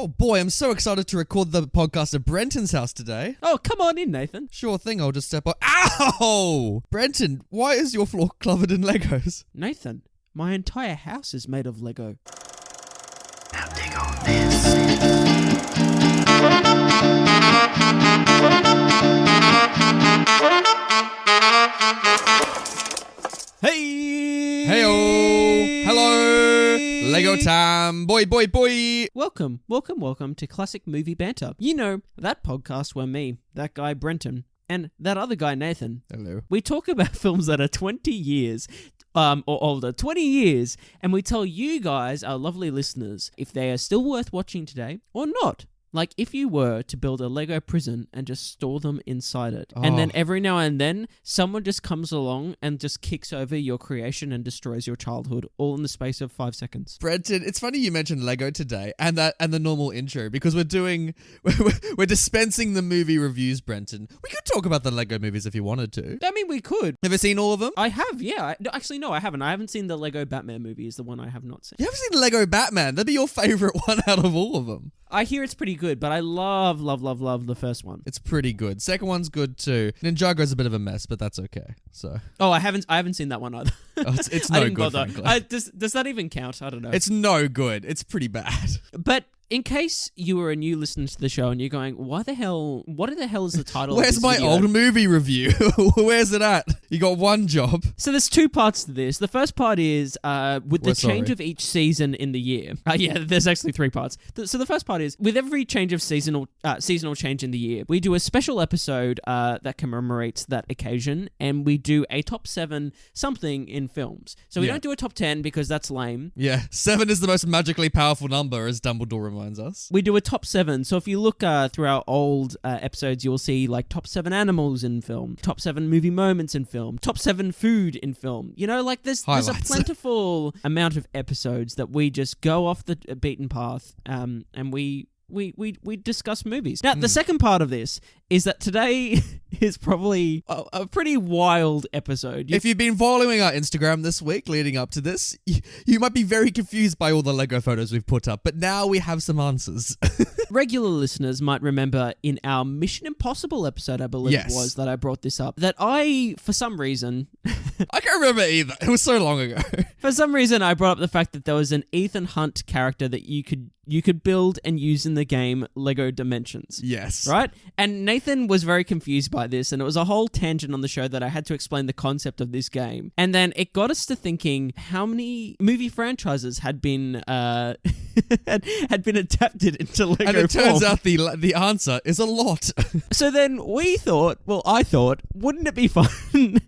Oh boy, I'm so excited to record the podcast at Brenton's house today. Oh, come on in, Nathan. Sure thing, I'll just step on. Ow! Brenton, why is your floor covered in Legos? Nathan, my entire house is made of Lego. Now dig on this. Hey! Heyo! Hello! Lego time! Boy! Welcome to Classic Movie Banter. You know, that podcast where me, that guy Brenton, and that other guy Nathan, Hello. we talk about films that are 20 years or older, 20 years, and we tell you guys, our lovely listeners, if they are still worth watching today or not. Like, if you were to build a Lego prison and just store them inside it, and then every now and then, someone just comes along and just kicks over your creation and destroys your childhood, all in the space of 5 seconds. Brenton, it's funny you mentioned Lego today and the normal intro because we're dispensing the movie reviews, Brenton. We could talk about the Lego movies if you wanted to. I mean, we could. Have you seen all of them? I have, yeah. Actually, no, I haven't. I haven't seen the Lego Batman movie is the one I have not seen. You haven't seen Lego Batman? That'd be your favorite one out of all of them. I hear it's pretty good, but I love the first one. It's pretty good. Second one's good too. Ninjago's a bit of a mess, but that's okay. So. Oh, I haven't seen that one either. Oh, it's I no didn't good, bother. frankly. Does that even count? I don't know. It's no good. It's pretty bad. But in case you were a new listener to the show and you're going, what the hell is the title Where's of this my video? old movie review? Where's it at? You got one job. So there's two parts to this. The first part is with the change of each season in the year. Yeah, there's actually three parts. So the first part is with every change of seasonal change in the year, we do a special episode that commemorates that occasion, and we do a top 7 something in films. So we don't do a top 10 because that's lame. Yeah, 7 is the most magically powerful number, as Dumbledore reminds us. We do a top 7. So if you look through our old episodes, you'll see like top 7 animals in film, top 7 movie moments in film, top 7 food in film. You know, like there's a plentiful amount of episodes that we just go off the beaten path and we discuss movies. Now, the second part of this is that today is probably a pretty wild episode. If you've been following our Instagram this week leading up to this, you might be very confused by all the Lego photos we've put up, but now we have some answers. Regular listeners might remember in our Mission Impossible episode, I believe it was, that I brought this up, that I, for some reason... I can't remember either. It was so long ago. For some reason, I brought up the fact that there was an Ethan Hunt character that you could build and use in the game Lego Dimensions. Yes. Right? And Nathan was very confused by this, and it was a whole tangent on the show that I had to explain the concept of this game. And then it got us to thinking how many movie franchises had been had been adapted into Lego And it turns form. out the answer is a lot. So then I thought, wouldn't it be fun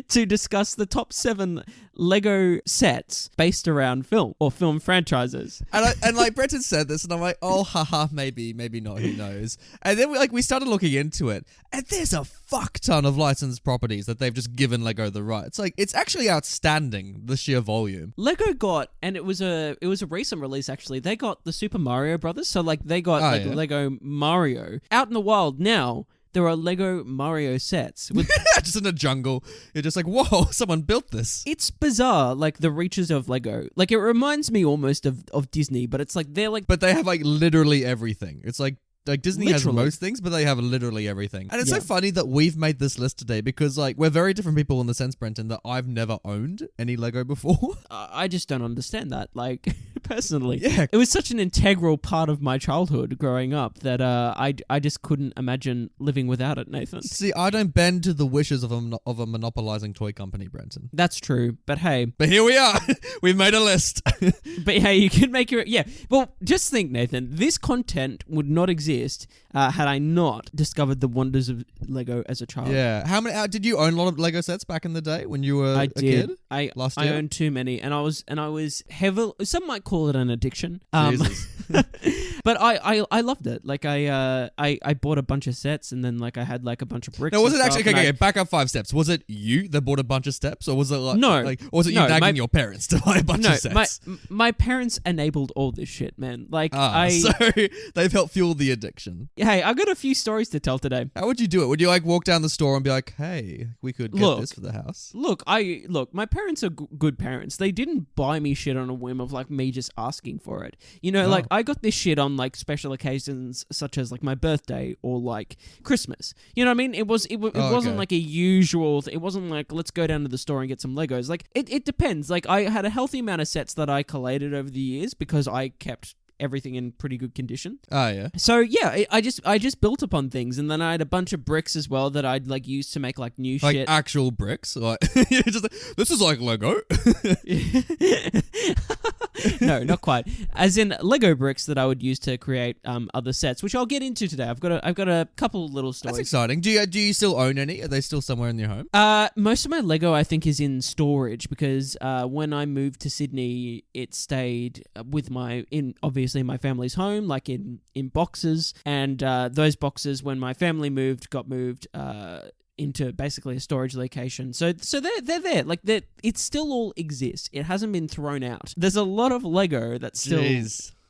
to discuss the top 7 Lego sets based around film or film franchises? And like Brenton said this, and I'm like, oh, haha, maybe not, who knows? And then we started looking into it, and there's a fuck ton of licensed properties that they've just given Lego the rights. Like, it's actually outstanding, the sheer volume. Lego got, and it was a recent release actually. They got the Super Mario Brothers, so like they got Lego Mario out in the wild now. There are Lego Mario sets with just in a jungle. You're just like, whoa, someone built this. It's bizarre, like the reaches of Lego. Like it reminds me almost of Disney, but it's like they're like, but they have like literally everything. It's like Disney has Literally. most things, but they have literally everything. And it's so funny that we've made this list today because like we're very different people in the sense, Brenton, that I've never owned any Lego before. I just don't understand that. Like personally, Yeah. it was such an integral part of my childhood growing up that I just couldn't imagine living without it, Nathan. See, I don't bend to the wishes of a monopolizing toy company, Brenton. That's true, but hey. But here we are. We've made a list. But hey, you can make your... Yeah, well, just think, Nathan, this content would not exist had I not discovered the wonders of Lego as a child. Yeah. How many... did you own a lot of Lego sets back in the day when you were a kid? I year? owned too many, and I was heavily... Some might call it an addiction. Jesus. But I loved it. Like I bought a bunch of sets, and then like I had like a bunch of bricks. Now, was and it actually... stuff, Okay, back up 5 steps. Was it you that bought a bunch of steps, or was it like... No. Like, or was it you nagging your parents to buy a bunch of sets? My parents enabled all this shit, man. Like so they've helped fuel the addiction. Hey, I got a few stories to tell today. How would you do it? Would you like walk down the store and be like, "Hey, we could get this for the house"? Look, my parents are good parents. They didn't buy me shit on a whim of like me just asking for it. You know, like I got this shit on like special occasions such as like my birthday or like Christmas. You know what I mean? It wasn't like a usual. It wasn't like let's go down to the store and get some Legos. Like it depends. Like I had a healthy amount of sets that I collated over the years because I kept everything in pretty good condition. Oh yeah. So yeah, I just built upon things, and then I had a bunch of bricks as well that I'd like use to make like new like shit. Actual bricks. Like just this is like Lego. No, not quite. As in Lego bricks that I would use to create other sets, which I'll get into today. I've got a couple little stories. That's exciting. Do you still own any? Are they still somewhere in your home? Most of my Lego I think is in storage because when I moved to Sydney, it stayed with obviously my family's home, like in boxes, and those boxes when my family got moved into basically a storage location. So they're there. Like it still all exists. It hasn't been thrown out. There's a lot of Lego that's still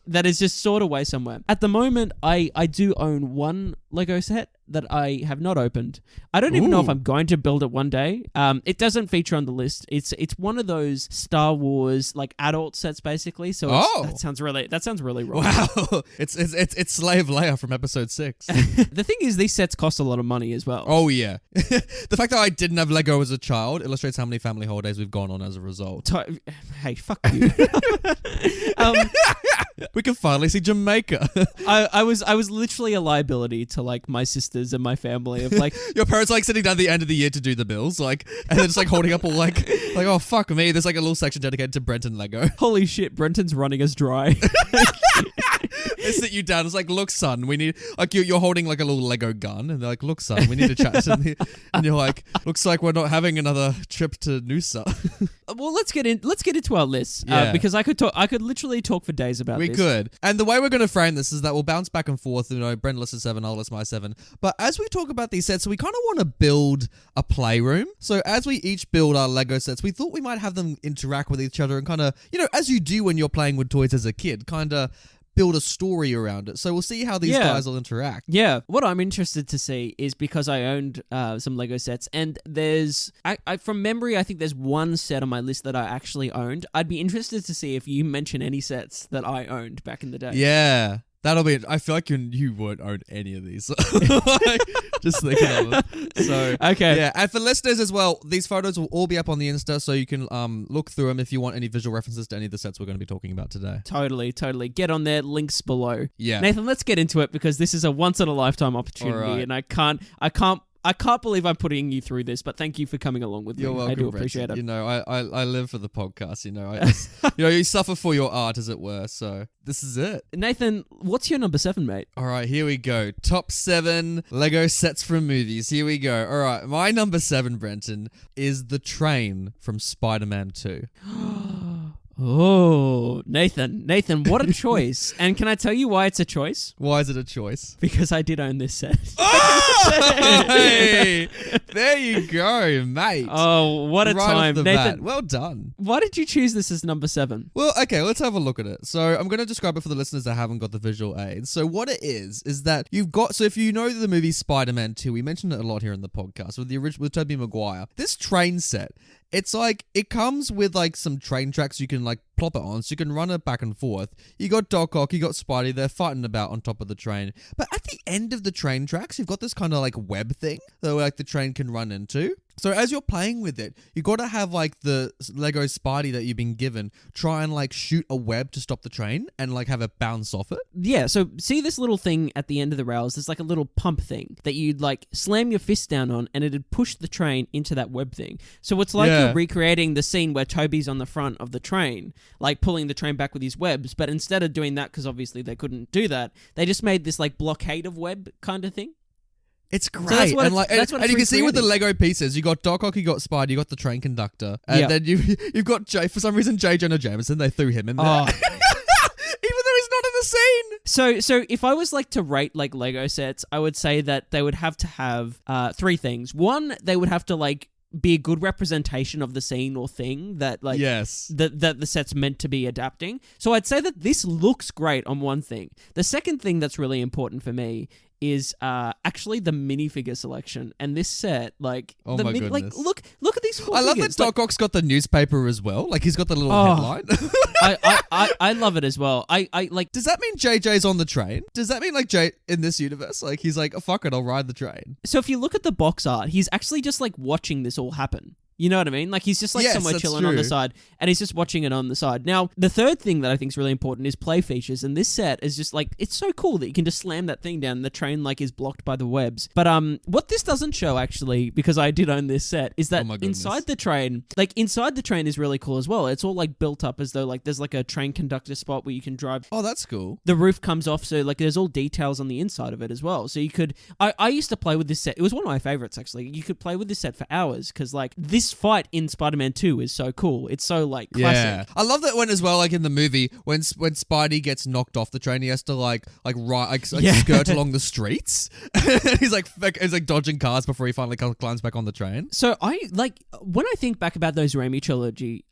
that is just stored away somewhere. At the moment, I do own one Lego set that I have not opened. I don't even know if I'm going to build it one day. It doesn't feature on the list. It's one of those Star Wars like adult sets basically. So that sounds really wrong. Wow, it's Slave Leia from episode 6. The thing is, these sets cost a lot of money as well. Oh yeah, the fact that I didn't have Lego as a child illustrates how many family holidays we've gone on as a result. Hey, fuck you. We can finally see Jamaica. I was literally a liability to like my sisters and my family of like your parents like sitting down at the end of the year to do the bills, like, and then just like holding up all like oh fuck me, there's like a little section dedicated to Brenton Lego. Holy shit, Brenton's running us dry. They sit you down. It's like, look, son, we need like you're holding like a little Lego gun, and they're like, look, son, we need to chat. And you're like, looks like we're not having another trip to Noosa. Well, let's get into our list because I could literally talk for days about this. We could. And the way we're going to frame this is that we'll bounce back and forth. You know, Brendan lists 7, I'll list my 7. But as we talk about these sets, we kind of want to build a playroom. So as we each build our Lego sets, we thought we might have them interact with each other and kind of, you know, as you do when you're playing with toys as a kid, kind of build a story around it. So we'll see how these guys will interact. Yeah. What I'm interested to see is because I owned some Lego sets, and there's, from memory, I think there's one set on my list that I actually owned. I'd be interested to see if you mention any sets that I owned back in the day. Yeah. That'll be. I feel like you won't own any of these. Just thinking of them. So okay, yeah. And for listeners as well, these photos will all be up on the Insta, so you can look through them if you want any visual references to any of the sets we're going to be talking about today. Totally. Get on there. Links below. Yeah, Nathan, let's get into it because this is a once in a lifetime opportunity, and I can't believe I'm putting you through this, but thank you for coming along with me. You're welcome, I do appreciate Brenton. it. You know, I live for the podcast. You know, you suffer for your art, as it were. So this is it. Nathan, what's your number 7, mate? All right, here we go. Top 7 Lego sets from movies. Here we go. All right, my number 7, Brenton, is the train from Spider-Man 2. Oh, Nathan, what a choice. And can I tell you why it's a choice? Why is it a choice? Because I did own this set. Oh, hey, there you go, mate. Oh, what a time. Nathan, bat. Well done. Why did you choose this as number 7? Well, okay, let's have a look at it. So I'm going to describe it for the listeners that haven't got the visual aids. So what it is that you've got, so if you know the movie Spider-Man 2, we mentioned it a lot here in the podcast with the original, with Tobey Maguire. This train set, it's like, it comes with like some train tracks you can like plop it on, so you can run it back and forth. You got Doc Ock, you got Spidey, they're fighting about on top of the train. But at the end of the train tracks, you've got this kind of like web thing that like the train can run into. So as you're playing with it, you got to have like the Lego Spidey that you've been given try and like shoot a web to stop the train and like have it bounce off it. Yeah, so see this little thing at the end of the rails? There's like a little pump thing that you'd like slam your fist down on and it'd push the train into that web thing. So it's like you're recreating the scene where Toby's on the front of the train, like pulling the train back with his webs. But instead of doing that, because obviously they couldn't do that, they just made this like blockade of web kind of thing. It's great. So that's what and you can see with the Lego pieces, you got Doc Ock, you got Spidey, you got the train conductor, and then you've got Jay. For some reason, J. Jonah Jameson, they threw him in there. Oh. Even though he's not in the scene. So if I was like to rate like Lego sets, I would say that they would have to have 3 things. One, they would have to like be a good representation of the scene or thing that like that the set's meant to be adapting. So I'd say that this looks great on one thing. The second thing that's really important for me is actually the minifigure selection. And this set, like, Oh my goodness. like look at these four I love figures. that Doc Ock's got the newspaper as well. Like he's got the little Oh. headline. I love it as well. I like. Does that mean JJ's on the train? Does that mean like Jay in this universe, like he's like, oh, fuck it, I'll ride the train? So if you look at the box art, he's actually just like watching this all happen. You know what I mean? Like he's just like Yes, somewhere that's chilling on the true. side, and he's just watching it on the side. Now, the third thing that I think is really important is play features, and this set is just like, it's so cool that you can just slam that thing down and the train like is blocked by the webs. But what this doesn't show actually, because I did own this set, is that Oh my goodness. inside the train is really cool as well. It's all like built up as though like there's like a train conductor spot where you can drive. Oh, that's cool. The roof comes off, so like there's all details on the inside of it as well. So you could, I used to play with this set. It was one of my favorites actually. You could play with this set for hours because like this fight in Spider-Man 2 is so cool. It's so like classic. Yeah, I love that one as well. Like in the movie, when Spidey gets knocked off the train, he has to like skirt along the streets. he's like dodging cars before he finally climbs back on the train. So I like when I think back about those Raimi trilogy,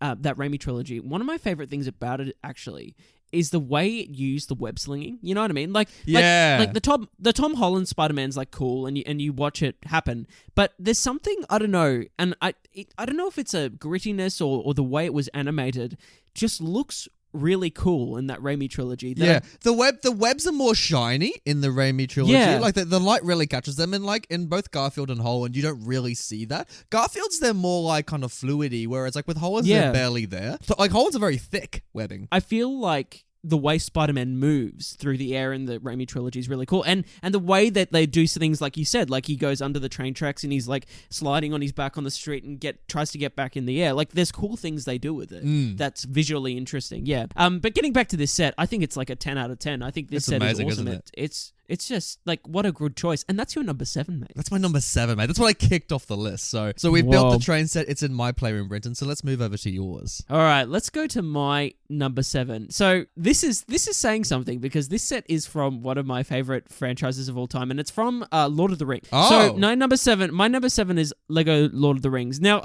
one of my favorite things about it actually is the way it used the web slinging. You know what I mean? Like the Tom Holland Spider-Man's like cool, and you watch it happen. But there's something, I don't know, and I don't know if it's a grittiness or the way it was animated, just looks really cool in that Raimi trilogy. The webs are more shiny in the Raimi trilogy. Yeah. Like the light really catches them, and like in both Garfield and Holland, you don't really see that. Garfield's they're more like kind of fluidy, whereas like with Holland's they're barely there. So, like Holland's a very thick webbing. I feel like the way Spider-Man moves through the air in the Raimi trilogy is really cool. And the way that they do things, like you said, like he goes under the train tracks and he's like sliding on his back on the street and tries to get back in the air. Like there's cool things they do with it that's visually interesting. Yeah. But getting back to this set, I think it's like a 10 out of 10. I think this set amazing, is awesome. isn't it? It's just like, what a good choice. And that's your number 7, mate. That's my number 7, mate. That's what I kicked off the list. So we built the train set. It's in my playroom, Brenton. So let's move over to yours. All right, let's go to my number 7. So this is saying something because this set is from one of my favorite franchises of all time, and it's from Lord of the Rings. Oh. So my number 7 is Lego Lord of the Rings. Now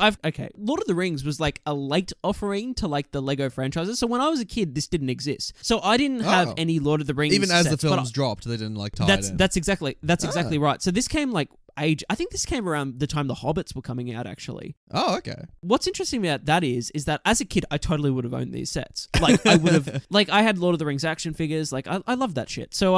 Lord of the Rings was like a late offering to like the Lego franchises. So when I was a kid, this didn't exist. So I didn't have any Lord of the Rings. Even as sets, the films dropped, they didn't like tie it in. That's exactly right. So this came like I think this came around the time the Hobbits were coming out, actually. Oh, okay. What's interesting about that is that as a kid, I totally would have owned these sets. Like, I would have, like, I had Lord of the Rings action figures. Like, I love that shit. So,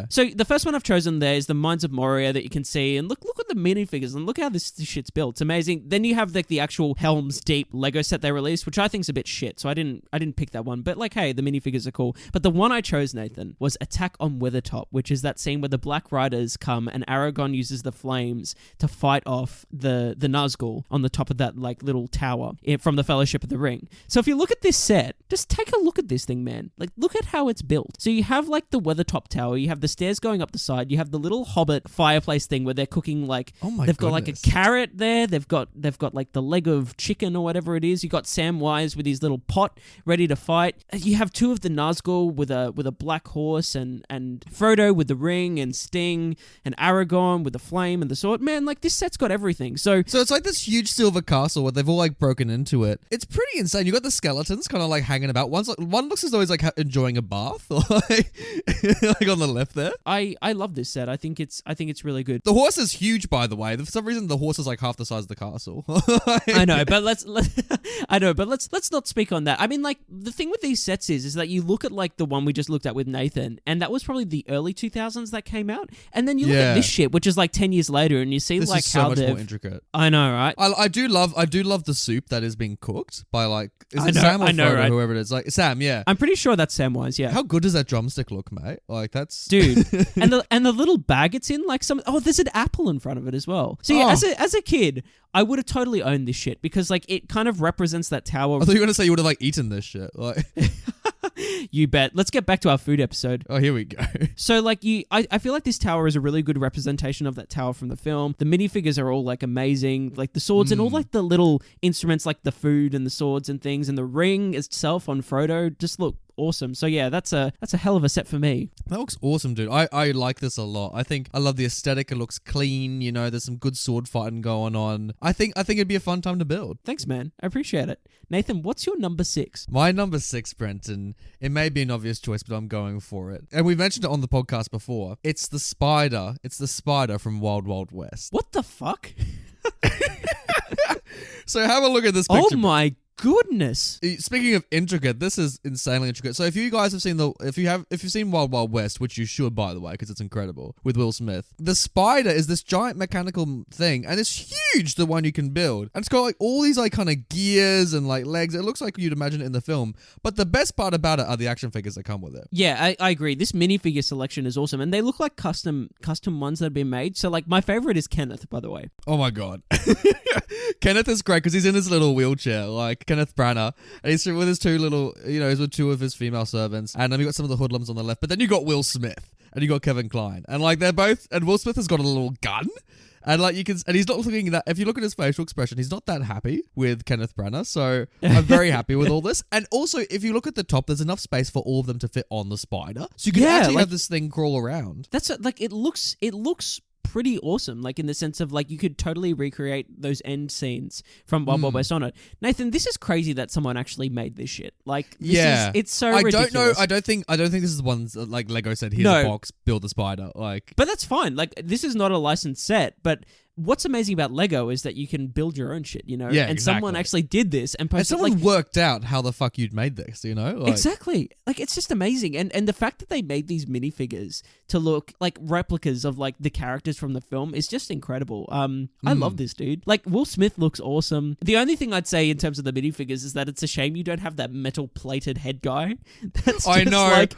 So the first one I've chosen there is the Mines of Moria that you can see. And look at the minifigures and look how this shit's built. It's amazing. Then you have, like, the actual Helm's Deep Lego set they released, which I think's a bit shit. So I didn't pick that one. But, like, hey, the minifigures are cool. But the one I chose, Nathan, was Attack on Weathertop, which is that scene where the Black Riders come and Aragorn uses the flames to fight off the Nazgul on the top of that like little tower from the Fellowship of the Ring. So if you look at this set, just take a look at this thing, man. Like look at how it's built. So you have like the Weathertop Tower, you have the stairs going up the side, you have the little Hobbit fireplace thing where they're cooking like they've got like a carrot there, they've got like the leg of chicken or whatever it is. You got Samwise with his little pot ready to fight. You have two of the Nazgul with a black horse and Frodo with the ring and Sting and Aragorn with the flame and the sword. Man, like this set's got everything. So it's like this huge silver castle where they've all like broken into it. It's pretty insane. You got the skeletons kind of like hanging about. One looks as though he's like enjoying a bath, or like on the left there. I love this set. I think it's really good. The horse is huge, by the way. For some reason, the horse is like half the size of the castle. I know, but let's not speak on that. I mean, like the thing with these sets is that you look at like the one we just looked at with Nathan, and that was probably the early 2000s that came out, and then you look at this shit, which is like 10 years later, and you see this like is so how much they've more intricate. I know, right? I do love the soup that is being cooked by like Sam or I know, Frodo, right? whoever it is. Like Sam, yeah. I'm pretty sure that's Samwise, yeah. How good does that drumstick look, mate? Like that's dude. and the little bag it's in, like there's an apple in front of it as well. So yeah, as a kid, I would have totally owned this shit because like it kind of represents that tower. I thought you were gonna say you would have like eaten this shit. Like you bet. Let's get back to our food episode. Oh, here we go. So like I feel like this tower is a really good representation of that tower from the film. The minifigures are all like amazing, like the swords and all like the little instruments like the food and the swords and things, and the ring itself on Frodo just look awesome. So yeah, that's a hell of a set for me. That looks awesome, dude. I like this a lot. I love the aesthetic. It looks clean. You know, there's some good sword fighting going on. I think it'd be a fun time to build. Thanks, man. I appreciate it. Nathan, what's your number 6? My number 6, Brenton, it may be an obvious choice, but I'm going for it. And we mentioned it on the podcast before. It's the spider. It's the spider from Wild Wild West. What the fuck? So have a look at this picture. Oh my goodness. Speaking of intricate, this is insanely intricate. So if you guys have seen if you've seen Wild Wild West, which you should, by the way, because it's incredible, with Will Smith, the spider is this giant mechanical thing, and it's huge, the one you can build. And it's got like all these like kind of gears and like legs. It looks like you'd imagine it in the film. But the best part about it are the action figures that come with it. Yeah, I agree. This minifigure selection is awesome, and they look like custom ones that have been made. So like my favorite is Kenneth, by the way. Oh my god. Kenneth is great because he's in his little wheelchair, like Kenneth Branagh, and he's with his two little, he's with two of his female servants, and then you got some of the hoodlums on the left, but then you got Will Smith, and you got Kevin Kline, and like they're both, and Will Smith has got a little gun, and like and he's not looking that, if you look at his facial expression, he's not that happy with Kenneth Branagh, so I'm very happy with all this. And also, if you look at the top, there's enough space for all of them to fit on the spider, so you can actually have this thing crawl around. That's like, it looks pretty awesome, like in the sense of like you could totally recreate those end scenes from Wild Wild West on it. Nathan, this is crazy that someone actually made this shit. Like, it's so ridiculous. I don't think this is the ones that, like Lego said, here's a box, build the spider. Like, but that's fine. Like, this is not a licensed set, but what's amazing about Lego is that you can build your own shit, Yeah, and someone actually did this and posted, and someone worked out how the fuck you'd made this, Like, exactly. Like, it's just amazing. And the fact that they made these minifigures to look like replicas of like the characters from the film is just incredible. I love this, dude. Like, Will Smith looks awesome. The only thing I'd say in terms of the minifigures is that it's a shame you don't have that metal plated head guy. That's I just know. Like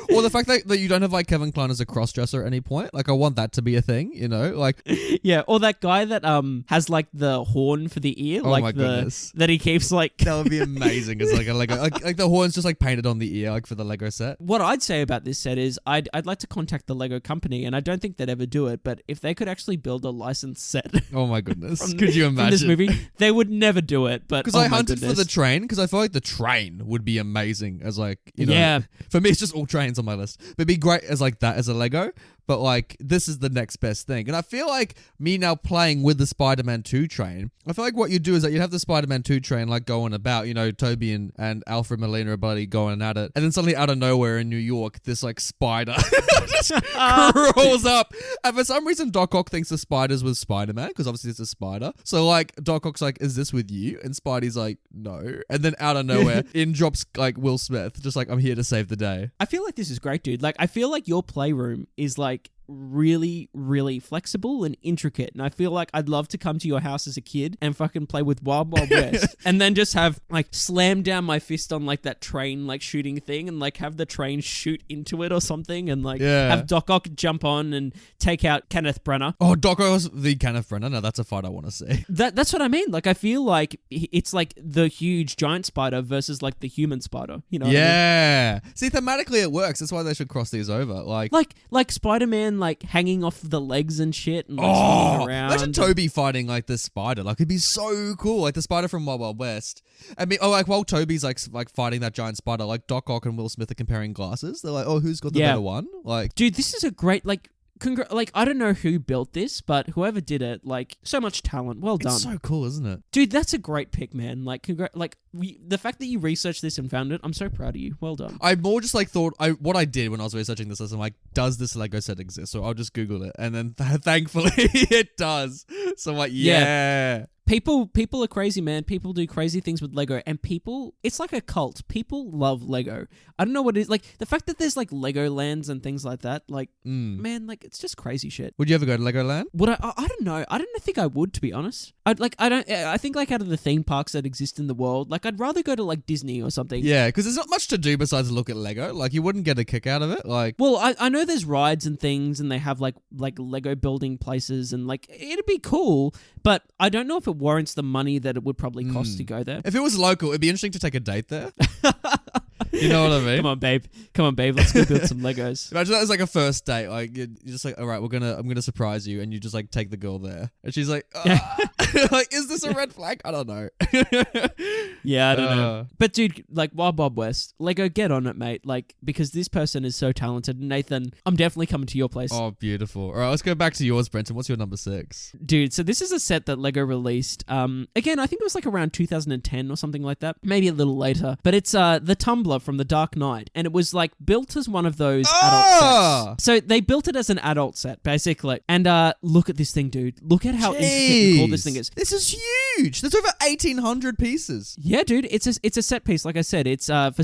or the fact that you don't have like Kevin Kline as a cross-dresser at any point. Like, I want that to be a thing, Like, yeah, or that guy that has like the horn for the ear, oh like my goodness, that he keeps like. That would be amazing. It's like a Lego, like the horn's just like painted on the ear, like for the Lego set. What I'd say about this set is I'd like to contact the Lego company, and I don't think they'd ever do it, but if they could actually build a licensed set. Oh my goodness, could you imagine? From this movie, they would never do it. But because I hunted for the train, because I feel like the train would be amazing as like Yeah. For me, it's just all trains on my list. But it'd be great as like that as a Lego. But like, this is the next best thing. And I feel like me now playing with the Spider-Man 2 train, I feel like what you do is that you'd have the Spider-Man 2 train like going about, Toby and Alfred Molina are buddy going at it. And then suddenly out of nowhere in New York, this like spider just crawls up. And for some reason, Doc Ock thinks the spider's with Spider-Man, because obviously it's a spider. So like, Doc Ock's like, is this with you? And Spidey's like, no. And then out of nowhere, in drops like Will Smith, just like, I'm here to save the day. I feel like this is great, dude. Like, I feel like your playroom is like really, really flexible and intricate, and I feel like I'd love to come to your house as a kid and fucking play with Wild Wild West and then just have like slam down my fist on like that train like shooting thing and like have the train shoot into it or something, and like have Doc Ock jump on and take out Kenneth Branagh. Oh, Doc Ock's the Kenneth Branagh. No, that's a fight I want to see. That's what I mean. Like, I feel like it's like the huge giant spider versus like the human spider, Yeah. What I mean? See, thematically it works. That's why they should cross these over. Like Spider-Man like hanging off the legs and shit and like swinging around. Imagine Toby fighting like the spider. Like, it'd be so cool. Like the spider from Wild Wild West. I mean, like while Toby's like fighting that giant spider, like Doc Ock and Will Smith are comparing glasses. They're like, oh, who's got the better one? Like, dude, this is a great like. Like, I don't know who built this, but whoever did it, like, so much talent. Well done. It's so cool, isn't it? Dude, that's a great pick, man. Like, the fact that you researched this and found it, I'm so proud of you. Well done. I more just like thought, what I did when I was researching this is I'm like, does this Lego set exist? So I'll just Google it. And then thankfully it does. So I'm like, yeah. People are crazy, man. People do crazy things with Lego, and it's like a cult. People love Lego. I don't know what it is. Like, the fact that there's like Lego lands and things like that, like, man, like, it's just crazy shit. Would you ever go to Legoland? Would I don't know. I don't think I would, to be honest. I think like out of the theme parks that exist in the world, like, I'd rather go to like Disney or something. Yeah, because there's not much to do besides look at Lego. Like, you wouldn't get a kick out of it. Like, well, I know there's rides and things, and they have like Lego building places, and like, it'd be cool, but I don't know if it warrants the money that it would probably cost to go there. If it was local, it'd be interesting to take a date there. You know what I mean? Come on, babe. Let's go build some Legos. Imagine that as like a first date. Like you're just like, all right, I'm gonna surprise you, and you just like take the girl there, and she's like, like, is this a red flag? I don't know. Yeah, I don't know. But dude, like Wild Bob West, Lego, get on it, mate. Like, because this person is so talented. Nathan, I'm definitely coming to your place. Oh, beautiful. All right, let's go back to yours, Brenton. What's your number 6? Dude, so this is a set that Lego released. Again, I think it was like around 2010 or something like that. Maybe a little later. But it's the Tumbler from The Dark Knight. And it was like built as one of those adult sets. So they built it as an adult set, basically. And look at this thing, dude. Look at how intricate and cool this thing is. This is huge. There's over 1,800 pieces. Yeah, dude. It's a set piece. Like I said, it's for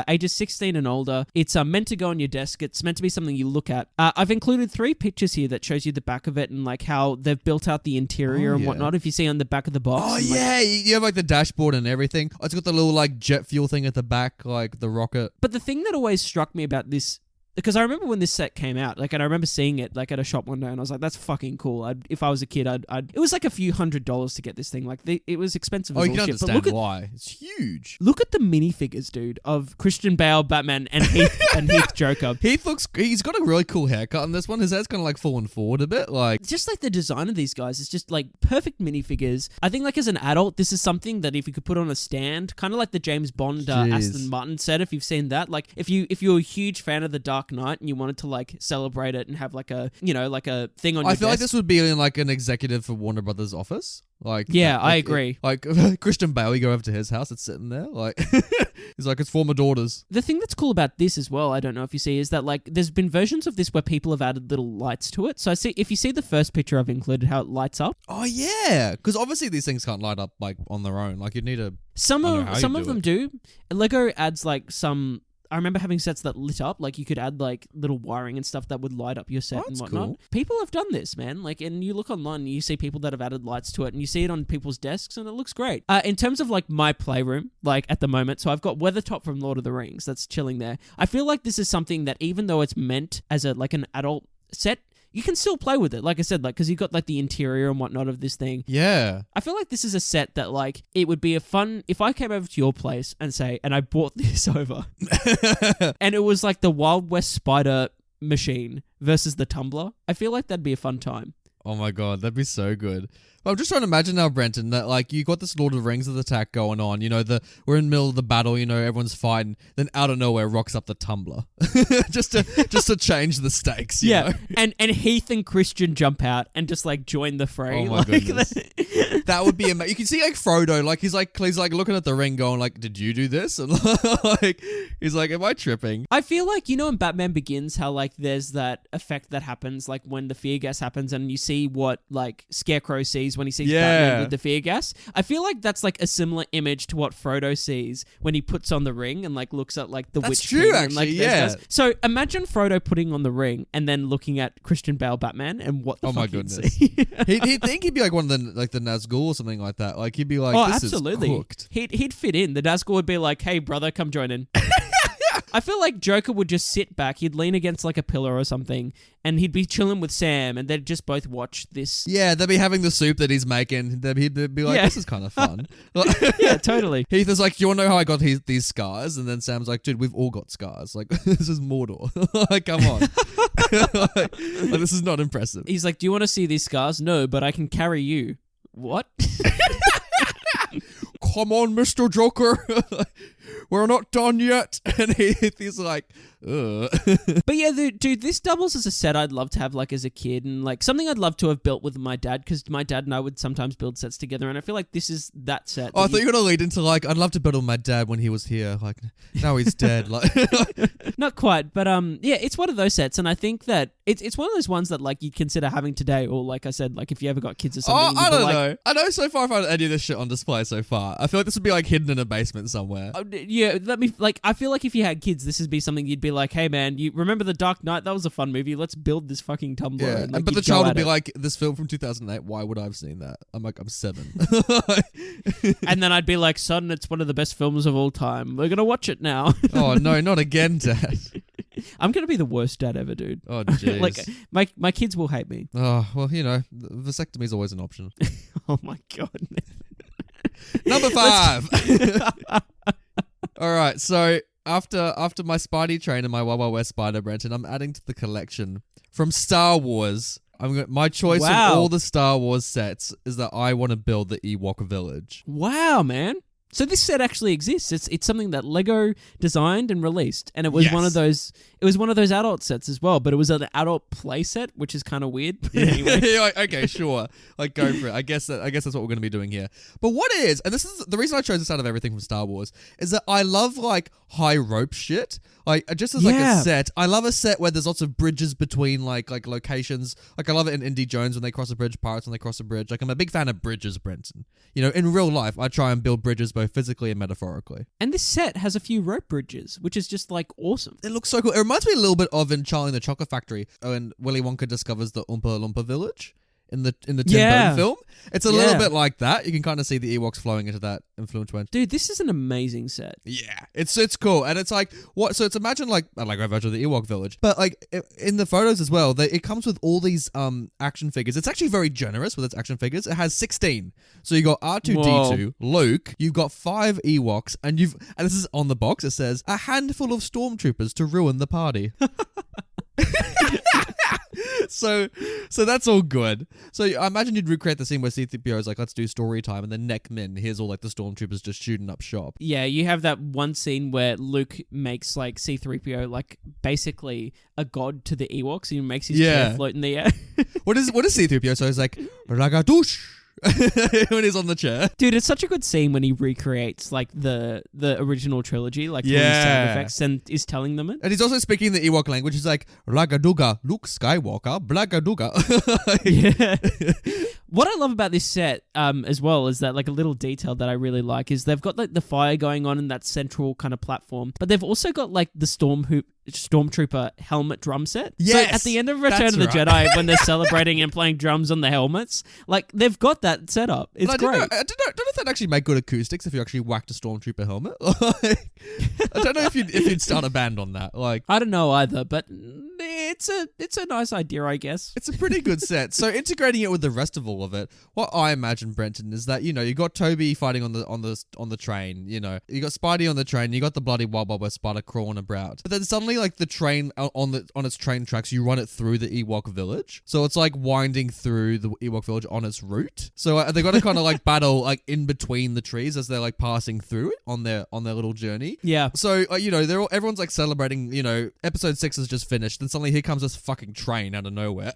ages 16 and older. It's meant to go on your desk. It's meant to be something you look at. I've included 3 pictures here that shows you the back of it and like how they've built out the interior and whatnot. If you see on the back of the box. Oh, and, yeah. You have like the dashboard and everything. It's got the little like jet fuel thing at the back, like the rocket. But the thing that always struck me about this, because I remember when this set came out, like, and I remember seeing it, like, at a shop one day, and I was like, "That's fucking cool." If I was a kid, It was like a few $100s to get this thing. Like, it was expensive. Oh, as you can shit. understand But why. It's huge. Look at the minifigures, dude, of Christian Bale, Batman, and Heath Joker. He's got a really cool haircut on this one. His hair's kind of like fallen forward a bit, like. Just like the design of these guys, it's just like perfect minifigures. I think like as an adult, this is something that if you could put on a stand, kind of like the James Bond Aston Martin set, if you've seen that. Like, if you're a huge fan of The Dark Knight and you wanted to like celebrate it and have like a like a thing on your I feel desk. like this would be in like an executive for Warner Brothers office. Like, yeah, I agree. Like Christian Bale, you go over to his house, it's sitting there. Like, he's like, it's for my daughters. The thing that's cool about this as well, I don't know if you see, is that like there's been versions of this where people have added little lights to it. So if you see the first picture I've included, how it lights up. Oh yeah, because obviously these things can't light up like on their own. Like, you'd need a. Some of them do. Lego adds like some. I remember having sets that lit up, like you could add like little wiring and stuff that would light up your set and whatnot. Cool. People have done this, man. Like, and you look online and you see people that have added lights to it and you see it on people's desks and it looks great. In terms of like my playroom, like at the moment, so I've got Weathertop from Lord of the Rings that's chilling there. I feel like this is something that even though it's meant as like an adult set, you can still play with it, like I said, like because you've got like the interior and whatnot of this thing. Yeah. I feel like this is a set that like it would be a fun if I came over to your place and I bought this over, and it was like the Wild West spider machine versus the tumbler. I feel like that'd be a fun time. Oh my god, that'd be so good. But I'm just trying to imagine now, Brenton, that like you got this Lord of the Rings attack going on. You know, we're in the middle of the battle. You know, everyone's fighting. Then out of nowhere, rocks up the tumbler, just to change the stakes. You know? and Heath and Christian jump out and just like join the fray. Oh my goodness, that would be amazing. You can see like Frodo, like he's like looking at the ring, going like, "Did you do this?" And like he's like, "Am I tripping?" I feel like in Batman Begins, how like there's that effect that happens like when the fear gas happens, and you see what like Scarecrow sees when he sees Batman with the fear gas. I feel like that's like a similar image to what Frodo sees when he puts on the ring and like looks at like the Witch King. That's true, actually, and, like, So imagine Frodo putting on the ring and then looking at Christian Bale Batman and what the fuck my goodness. He'd think he'd be like one of the like the Nazgul or something like that. Like he'd be like, "This absolutely. is cooked." He'd fit in. The Nazgul would be like, "Hey brother, come join in." I feel like Joker would just sit back. He'd lean against like a pillar or something, and he'd be chilling with Sam, and they'd just both watch this. Yeah, they'd be having the soup that he's making. They'd be like, "This is kind of fun." Yeah, totally. Heath is like, "Do you want to know how I got these scars?" And then Sam's like, "Dude, we've all got scars. Like, this is Mordor. Like, come on. like, this is not impressive." He's like, "Do you want to see these scars?" "No, but I can carry you." "What?" "Come on, Mr. Joker. We're not done yet." And he's like, ugh. But yeah, dude, this doubles as a set I'd love to have like as a kid, and like something I'd love to have built with my dad, because my dad and I would sometimes build sets together, and I feel like this is that set. Oh, I thought you were going to lead into like, I'd love to build with my dad when he was here. Like, now he's dead. Like, not quite, but yeah, it's one of those sets, and I think that it's one of those ones that like you'd consider having today, or like I said, like if you ever got kids or something. I don't know. I know so far I've had any of this shit on display so far. I feel like this would be like hidden in a basement somewhere. Yeah, I feel like if you had kids, this would be something you'd be like, "Hey man, you remember The Dark Knight? That was a fun movie. Let's build this fucking tumbler." Yeah, and, like, but the child would be like, "This film from 2008, why would I have seen that?" I'm like, "I'm 7. And then I'd be like, "Son, it's one of the best films of all time. We're going to watch it now." "Oh no, not again, Dad." I'm going to be the worst dad ever, dude. Oh jeez. Like, my kids will hate me. Oh, well, you know, vasectomy is always an option. Oh my God. Number 5. All right, so after my Spidey train and my Wild Wild West spider, Brenton, I'm adding to the collection from Star Wars. My choice of all the Star Wars sets is that I want to build the Ewok village. Wow, man. So this set actually exists. It's something that Lego designed and released, and it was one of those. It was one of those adult sets as well, but it was an adult play set, which is kind of weird. But anyway. You're like, okay, sure, like go for it. I guess that's what we're going to be doing here. But what is, and this is the reason I chose this out of everything from Star Wars, is that I love like high rope shit. Like just as like a set, I love a set where there's lots of bridges between like locations. Like I love it in Indie Jones when they cross a bridge, Pirates when they cross a bridge. Like I'm a big fan of bridges, Brenton. You know, in real life, I try and build bridges both physically and metaphorically. And this set has a few rope bridges, which is just like awesome. It looks so cool. It reminds me a little bit of in Charlie and the Chocolate Factory when Willy Wonka discovers the Oompa Loompa village in the Tim Burton film. It's a little bit like that. You can kind of see the Ewoks flowing into that influence. Dude, this is an amazing set. Yeah, it's cool, and it's like what? So it's imagine like a version of the Ewok village, but like in the photos as well. It comes with all these action figures. It's actually very generous with its action figures. It has 16. So you got R2D2, Luke. You've got 5 Ewoks, and this is on the box. It says a handful of stormtroopers to ruin the party. So that's all good. So I imagine you'd recreate the scene where C-3PO is like, let's do story time, and then neck min, here's all like the stormtroopers just shooting up shop. Yeah, you have that one scene where Luke makes like C-3PO like basically a god to the Ewoks. He makes his chair float in the air. What is C-3PO? So he's like, Ragadoosh. When he's on the chair. Dude, it's such a good scene when he recreates like the original trilogy, like through his sound effects, and is telling them it. And he's also speaking the Ewok language. He's like, Ragaduga, Luke Skywalker, Blagaduga. Yeah. What I love about this set as well is that like a little detail that I really like is they've got like the fire going on in that central kind of platform, but they've also got like the Stormtrooper helmet drum set. Yes, so at the end of Return of the Jedi, when they're celebrating and playing drums on the helmets, like they've got that set up. It's great. I don't know if that actually make good acoustics if you actually whacked a Stormtrooper helmet. Like, I don't know if you'd start a band on that. Like I don't know either, but it's a nice idea, I guess. It's a pretty good set. So integrating it with the rest of all of it, what I imagine, Brenton, is that, you know, you got Toby fighting on the train, you know, you got Spidey on the train, you got the bloody Wild Wild West spider crawling about. But then suddenly like the train on its train tracks, you run it through the Ewok village. So it's like winding through the Ewok village on its route. So they got to kind of like battle like in between the trees as they're like passing through it on their little journey. Yeah. So you know, everyone's like celebrating, you know, episode 6 has just finished, and suddenly here comes this fucking train out of nowhere.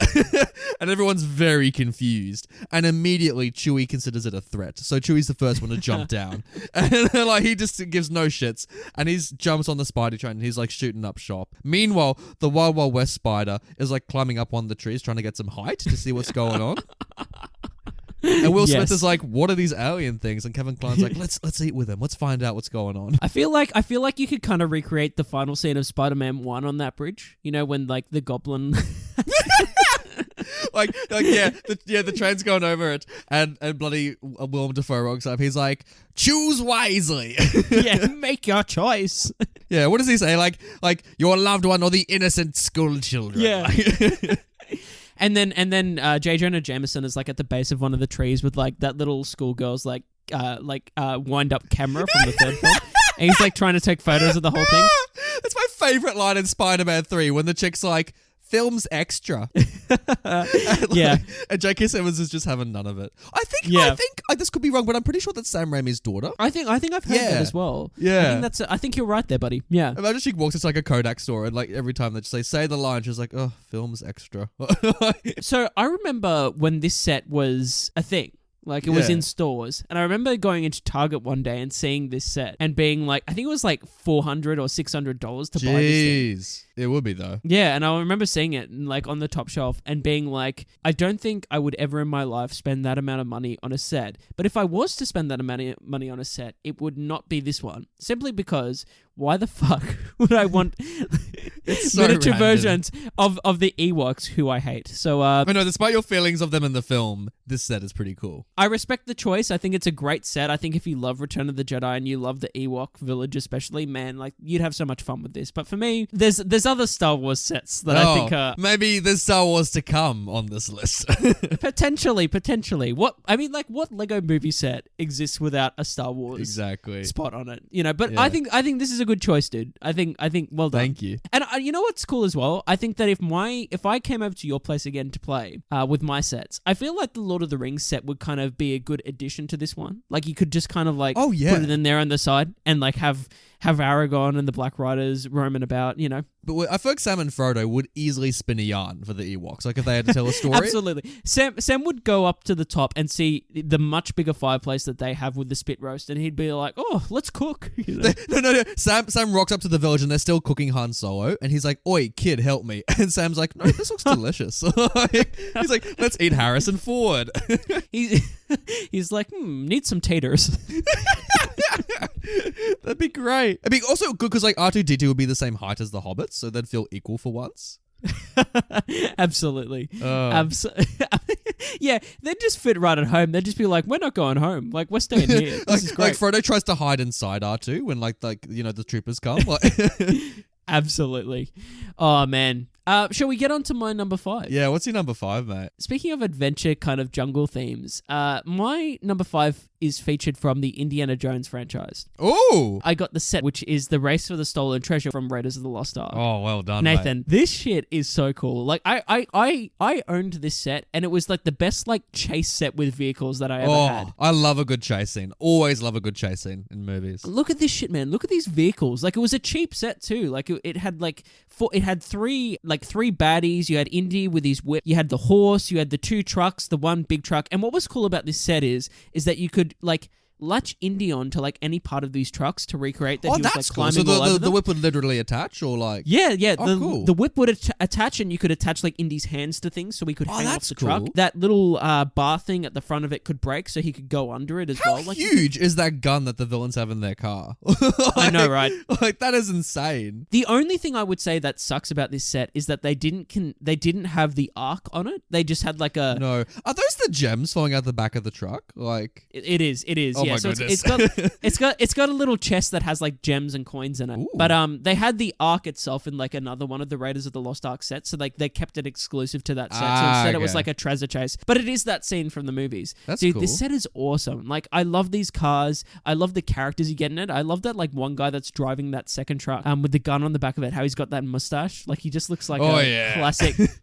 And everyone's very confused. And immediately Chewie considers it a threat. So Chewie's the first one to jump down. And like he just gives no shits. And he jumps on the Spidey train and he's like shooting up shop. Meanwhile, the Wild Wild West spider is like climbing up one of the trees trying to get some height to see what's going on. And Will Smith is like, what are these alien things? And Kevin Kline's like, let's eat with them. Let's find out what's going on. I feel like you could kind of recreate the final scene of Spider-Man 1 on that bridge. You know, when like the goblin the train's going over it, and bloody Willem Dafoe rocks up. He's like, choose wisely. Yeah, make your choice. Yeah, what does he say? Like your loved one or the innocent school children. Yeah. And then J. Jonah Jameson is like at the base of one of the trees with like that little schoolgirl's like wind up camera from the third film. And he's like trying to take photos of the whole thing. That's my favorite line in Spider-Man 3 when the chick's like, film's extra. Yeah. And J.K. Simmons is just having none of it. I think this could be wrong, but I'm pretty sure that's Sam Raimi's daughter. I think I've heard that as well. Yeah. I think you're right there, buddy. Yeah. Imagine she walks into like a Kodak store and like every time they just say the line, she's like, oh, film's extra. So I remember when this set was a thing. Like, it was in stores. And I remember going into Target one day and seeing this set and being like, I think it was like $400 or $600 to buy this thing. Jeez. It would be, though. Yeah, and I remember seeing it like on the top shelf and being like, I don't think I would ever in my life spend that amount of money on a set. But if I was to spend that amount of money on a set, it would not be this one. Simply because, why the fuck would I want It's so miniature random. versions of the Ewoks, who I hate. So But no, despite your feelings of them in the film, this set is pretty cool. I respect the choice. I think it's a great set. I think if you love Return of the Jedi and you love the Ewok village especially, man, like you'd have so much fun with this. But for me, there's other Star Wars sets that I think are maybe there's Star Wars to come on this list. potentially. What Lego movie set exists without a Star Wars exactly spot on it? You know, but Yeah. I think this is a good choice, dude. I think well done. Thank you. And you know what's cool as well? I think that if I came over to your place again to play with my sets, I feel like the Lord of the Rings set would kind of be a good addition to this one. Like you could just kind of like Oh, yeah. put it in there on the side and like have Aragorn and the Black Riders roaming about, you know. But I feel like Sam and Frodo would easily spin a yarn for the Ewoks. Like if they had to tell a story. Absolutely. Sam would go up to the top and see the much bigger fireplace that they have with the spit roast, and he'd be like, "Oh, let's cook." You know? No. Sam rocks up to the village and they're still cooking Han Solo, and he's like, "Oi, kid, help me!" And Sam's like, "No, this looks delicious." He's like, "Let's eat Harrison Ford." He's like, need some taters. That'd be great. It'd be also good because like R2-D2 would be the same height as the Hobbits, so they'd feel equal for once. Absolutely. Yeah, they'd just fit right at home. They'd just be like, we're not going home. Like, we're staying here. This is great. Like Frodo tries to hide inside R2 when like the troopers come. Like Absolutely. Oh, man. Shall we get on to my number 5? Yeah, what's your number 5, mate? Speaking of adventure kind of jungle themes, my number 5 is featured from the Indiana Jones franchise. Oh! I got the set, which is the Race for the Stolen Treasure from Raiders of the Lost Ark. Oh, well done, Nathan, mate. this shit is so cool. Like I owned this set, and it was like the best like chase set with vehicles that I ever had. I love a good chase scene. Always love a good chase scene in movies. Look at this shit, man. Look at these vehicles. Like it was a cheap set too. Like it had like three baddies. You had Indy with his whip. You had the horse. You had the 2 trucks, the one big truck. And what was cool about this set is that you could like latch Indy on to like any part of these trucks to recreate that he was like that's cool. climbing So all over the them. whip would literally attach or like... Yeah. Cool. The whip would attach, and you could attach like Indy's hands to things so he could hang off that's the truck. cool. That little bar thing at the front of it could break so he could go under it as How well. Like huge is that gun that the villains have in their car? I know, right? Like that is insane. The only thing I would say that sucks about this set is that they didn't have the arc on it. They just had like a No. Are those the gems falling out the back of the truck? Like... It is. Oh yeah. my So goodness. it's got a little chest that has like gems and coins in it. Ooh. But they had the arc itself in like another one of the Raiders of the Lost Ark sets, so like they kept it exclusive to that set. So instead it was okay. like a treasure chase. But it is that scene from the movies. That's Dude, cool. this set is awesome. Like I love these cars. I love the characters you get in it. I love that like one guy that's driving that second truck with the gun on the back of it, how he's got that mustache. Like he just looks like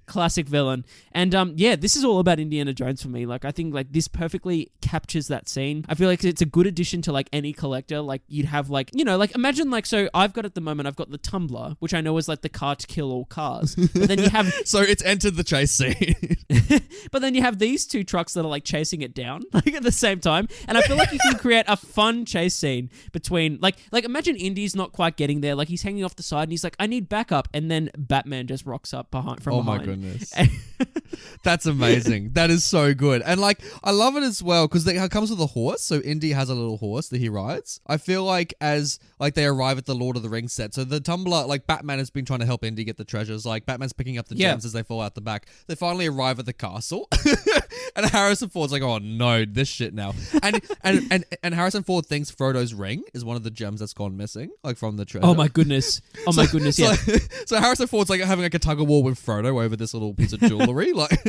classic villain. And this is all about Indiana Jones for me. Like I think like this perfectly captures that scene. I feel like it's a good addition to like any collector. Like you'd have like, you know, like imagine like, so I've got at the moment, I've got the Tumbler, which I know is like the car to kill all cars. But then you have So it's entered the chase scene. but then you have these 2 trucks that are like chasing it down like at the same time. And I feel like you can create a fun chase scene between like imagine Indy's not quite getting there. Like he's hanging off the side and he's like, I need backup. And then Batman just rocks up from behind. My goodness. That's amazing. That is so good. And like, I love it as well because it comes with a horse. So Indy has a little horse that he rides. I feel like as like they arrive at the Lord of the Rings set. So the Tumbler, like Batman has been trying to help Indy get the treasures. Like Batman's picking up the gems as they fall out the back. They finally arrive at the castle. And Harrison Ford's like, oh no, this shit now. And Harrison Ford thinks Frodo's ring is one of the gems that's gone missing, like from the treasure. Oh my goodness. Yeah. So Harrison Ford's like having like a tug of war with Frodo over this little piece of jewelry. Like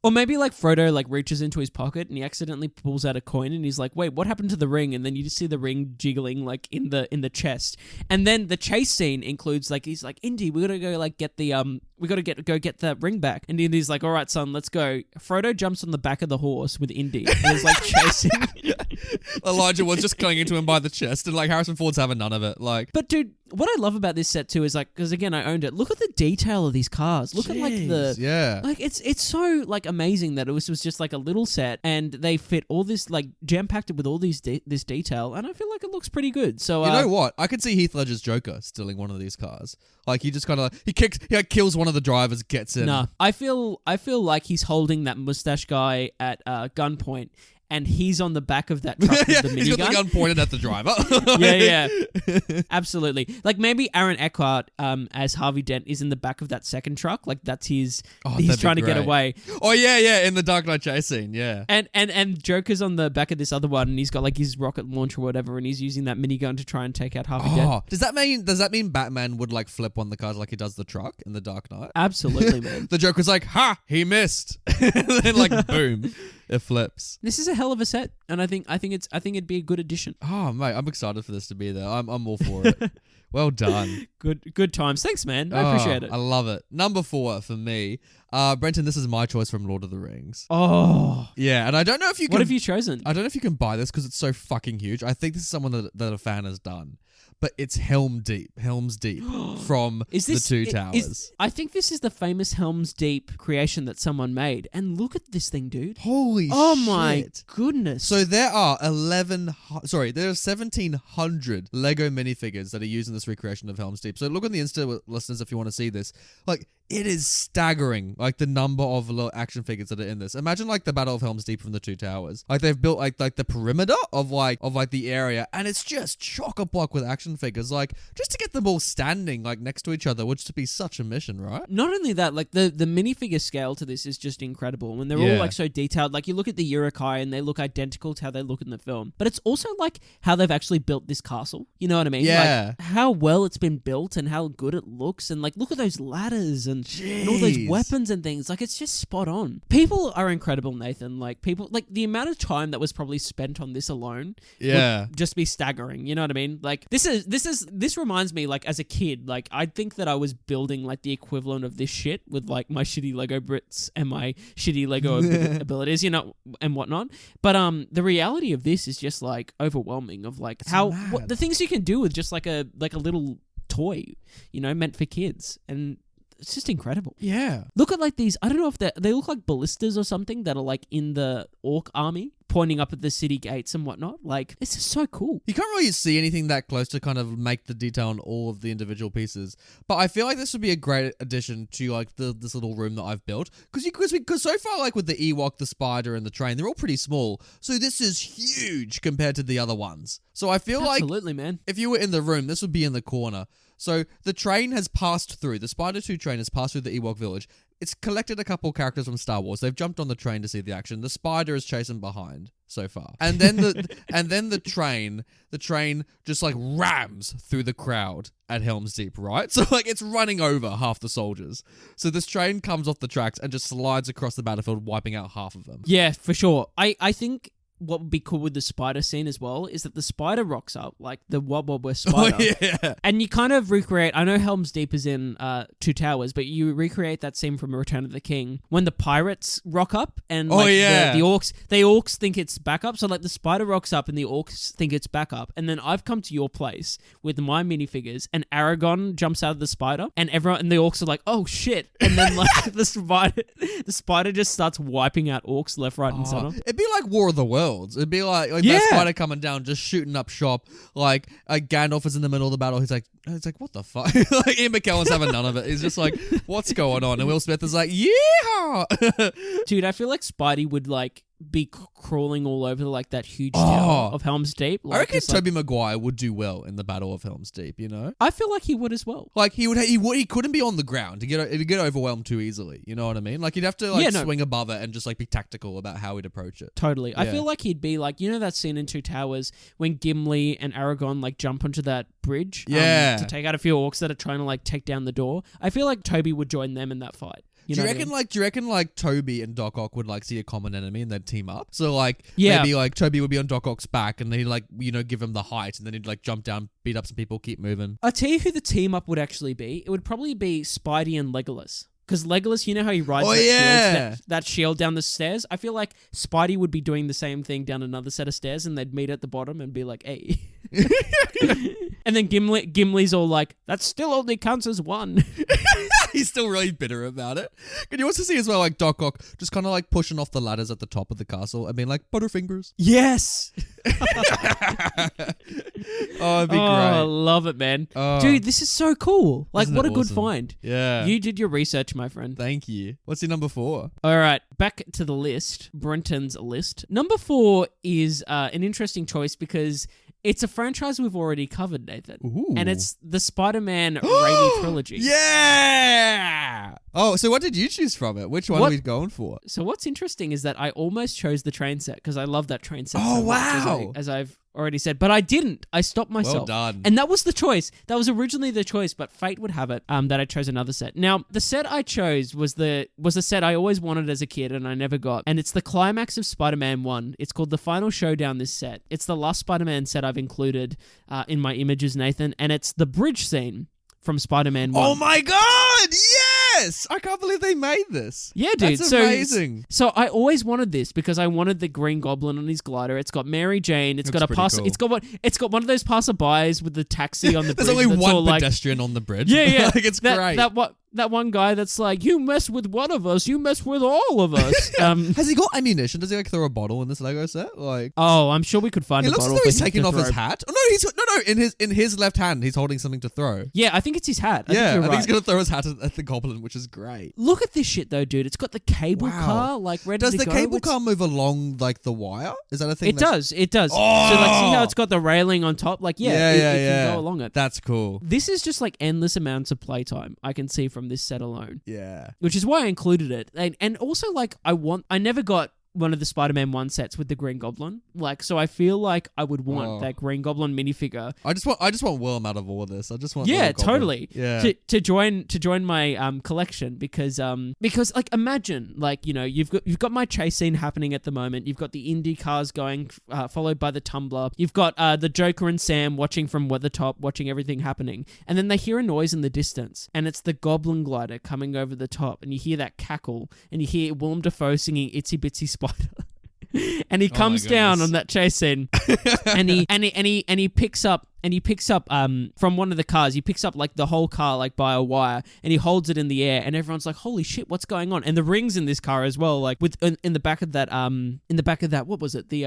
Or maybe like Frodo like reaches into his pocket and he accidentally pulls out a coin and he's like, wait, what happened to the ring? And then you just see the ring jiggling like in the chest. And then the chase scene includes like, he's like, Indy, we gotta go like get the we gotta go get that ring back. And Indy's like, all right, son, let's go. Frodo jumps on the back of the horse with Indy and is like chasing. Elijah was just clinging to him by the chest, and like Harrison Ford's having none of it. Like, but dude, what I love about this set too is like, because again, I owned it. Look at the detail of these cars. Look at like like it's so like amazing that it was just like a little set, and they fit all this like jam packed it with all these this detail, and I feel like it looks pretty good. So you know what? I could see Heath Ledger's Joker stealing one of these cars. Like he just kind of he kills one of the drivers, gets in. Nah, I feel like he's holding that mustache guy at gunpoint. and he's on the back of that truck with the minigun. He's got the gun pointed at the driver. yeah. Absolutely. Like maybe Aaron Eckhart as Harvey Dent is in the back of that second truck. Like that's he's trying to get away. Oh yeah, in the Dark Knight chase scene, yeah. And Joker's on the back of this other one, and he's got like his rocket launcher or whatever, and he's using that minigun to try and take out Harvey Dent. Does that mean Batman would like flip one of the cars like he does the truck in the Dark Knight? Absolutely, man. The Joker's like, ha, he missed. And then like boom, it flips. This is a hell of a set, and I think it'd be a good addition. Oh mate, I'm excited for this to be there. I'm all for it. Well done. Good times. Thanks, man. I appreciate it. I love it. Number 4 for me. Brenton, this is my choice from Lord of the Rings. Oh. Yeah, and I don't know if you can... What have you chosen? I don't know if you can buy this because it's so fucking huge. I think this is someone that a fan has done. But it's Helm's Deep from the Two Towers. I think this is the famous Helm's Deep creation that someone made. And look at this thing, dude. Holy shit. Oh my goodness. So there are 1,700 Lego minifigures that are used in this recreation of Helm's Deep. So look on the Insta, listeners, if you want to see this. Like, it is staggering, like the number of little action figures that are in this. Imagine like the Battle of Helm's Deep from the Two Towers. Like they've built like the perimeter of the area, and it's just chock-a-block with action figures. Like just to get them all standing like next to each other would just be such a mission, right? Not only that, like the minifigure scale to this is just incredible. When they're all like so detailed, like you look at the Uruk-hai and they look identical to how they look in the film. But it's also like how they've actually built this castle. You know what I mean? Yeah. Like how well it's been built and how good it looks, and like look at those ladders and all those weapons and things. Like it's just spot on. People are incredible, Nathan. Like people, like the amount of time that was probably spent on this alone would just be staggering. You know what I mean? Like this reminds me, like as a kid, like I think that I was building like the equivalent of this shit with like my shitty Lego Brits and my shitty Lego abilities, you know, and whatnot. But the reality of this is just like overwhelming of like what the things you can do with just like a little toy, you know, meant for kids. And it's just incredible. Yeah. Look at like these, I don't know if they look like ballistas or something that are like in the orc army pointing up at the city gates and whatnot. Like, it's just so cool. You can't really see anything that close to kind of make the detail on all of the individual pieces. But I feel like this would be a great addition to like this little room that I've built. Because so far, like with the Ewok, the spider, and the train, they're all pretty small. So this is huge compared to the other ones. So I feel Absolutely, man. If you were in the room, this would be in the corner. So the train has passed through. The Spider 2 train has passed through the Ewok village. It's collected a couple characters from Star Wars. They've jumped on the train to see the action. The spider is chasing behind so far. And then the train just like rams through the crowd at Helm's Deep, right? So like it's running over half the soldiers. So this train comes off the tracks and just slides across the battlefield, wiping out half of them. Yeah, for sure. I think what would be cool with the spider scene as well is that the spider rocks up, like the Wob Wob West spider. Oh, yeah. And you kind of recreate, I know Helm's Deep is in Two Towers, but you recreate that scene from Return of the King when the pirates rock up and like the orcs think it's backup. So like the spider rocks up and the orcs think it's backup. And then I've come to your place with my minifigures and Aragon jumps out of the spider and the orcs are like, oh shit. And then like the spider just starts wiping out orcs left, right, and center. It'd be like War of the Worlds. It'd be like that spider coming down, just shooting up shop. Like Gandalf is in the middle of the battle. He's like, what the fuck? Like Ian McKellen's having none of it. He's just like, what's going on? And Will Smith is like, yeah. Dude, I feel like Spidey would like be crawling all over like that huge tower of Helm's Deep. Like, I reckon Tobey Maguire would do well in the Battle of Helm's Deep, you know? I feel like he would as well. Like he couldn't be on the ground to get overwhelmed too easily, you know what I mean? Like he'd have to swing above it and just like be tactical about how he'd approach it. Totally. Yeah. I feel like he'd be like, you know that scene in Two Towers when Gimli and Aragorn like jump onto that bridge to take out a few orcs that are trying to like take down the door? I feel like Toby would join them in that fight. Do you reckon like Toby and Doc Ock would like see a common enemy and they'd team up? So like maybe like Toby would be on Doc Ock's back and then he'd like, you know, give him the height and then he'd like jump down, beat up some people, keep moving. I'll tell you who the team up would actually be. It would probably be Spidey and Legolas. Because Legolas, you know how he rides that shield down the stairs? I feel like Spidey would be doing the same thing down another set of stairs and they'd meet at the bottom and be like, hey. And then Gimli's all like, that still only counts as one. he's still really bitter about it. Can you also see as well, like Doc Ock just kind of like pushing off the ladders at the top of the castle and being like, Butterfingers. Yes. Oh, it'd be Oh, great. I love it, man. Oh. Dude, this is so cool. Like, Isn't what a it good awesome? find. Yeah. You did your research, my friend. Thank you. What's your number 4? All right, back to the list. Brenton's list. Number 4 is an interesting choice because it's a franchise we've already covered, Nathan. Ooh. And it's the Spider-Man Raimi trilogy. Yeah. Oh, so what did you choose from it? Which one are we going for? So what's interesting is that I almost chose the train set because I love that train set. Oh, so much, wow. as I've already said, but I didn't. I stopped myself. Well done. And that was the choice. That was originally the choice, but fate would have it that I chose another set. Now, the set I chose was a set I always wanted as a kid and I never got. And it's the climax of Spider-Man 1. It's called the Final Showdown, this set. It's the last Spider-Man set I've included in my images, Nathan, and it's the bridge scene from Spider-Man 1. Oh my God! Yes! I can't believe they made this. Yeah, dude. That's so amazing. So I always wanted this because I wanted the Green Goblin on his glider. It's got Mary Jane. It's got a pretty cool. It's got one of those passerbys with the taxi on the bridge. There's only that's all one pedestrian on the bridge. Yeah, yeah. Like, it's great. That one guy that's like, you mess with one of us, you mess with all of us. Has he got ammunition? Does he like throw a bottle in this Lego set? Like, oh, I'm sure we could find it a looks as bottle though for he's him taking to off his throw. hat. Oh no, in his left hand he's holding something to throw. Yeah, I think it's his hat. I I think you're think right. he's gonna throw his hat at the goblin, which is great. Look at this shit though, dude. It's got the cable Wow. car like ready Does to the go. cable It's- car move along like the wire? Is that a thing? It does. So like, see Oh! how it's got the railing on top? Like, it can go along it. That's cool. This is just like endless amounts of playtime I can see from this set alone. Yeah. Which is why I included it. And also, like, I never got one of the Spider-Man 1 sets with the Green Goblin. Like, so I feel like I would want that Green Goblin minifigure. I just want Willem out of all of this. I just want Yeah, little Goblin. totally. Yeah. To join my collection because like imagine like, you know, you've got my chase scene happening at the moment. You've got the Indy cars going followed by the Tumbler. You've got the Joker and Sam watching from Weathertop, watching everything happening. And then they hear a noise in the distance and it's the Goblin glider coming over the top and you hear that cackle and you hear Willem Dafoe singing Itsy Bitsy Spider. And he comes down on that chase scene and he picks up from one of the cars. He picks up like the whole car like by a wire and he holds it in the air and everyone's like, holy shit, what's going on? And the rings in this car as well, like with in the back of that what was it, the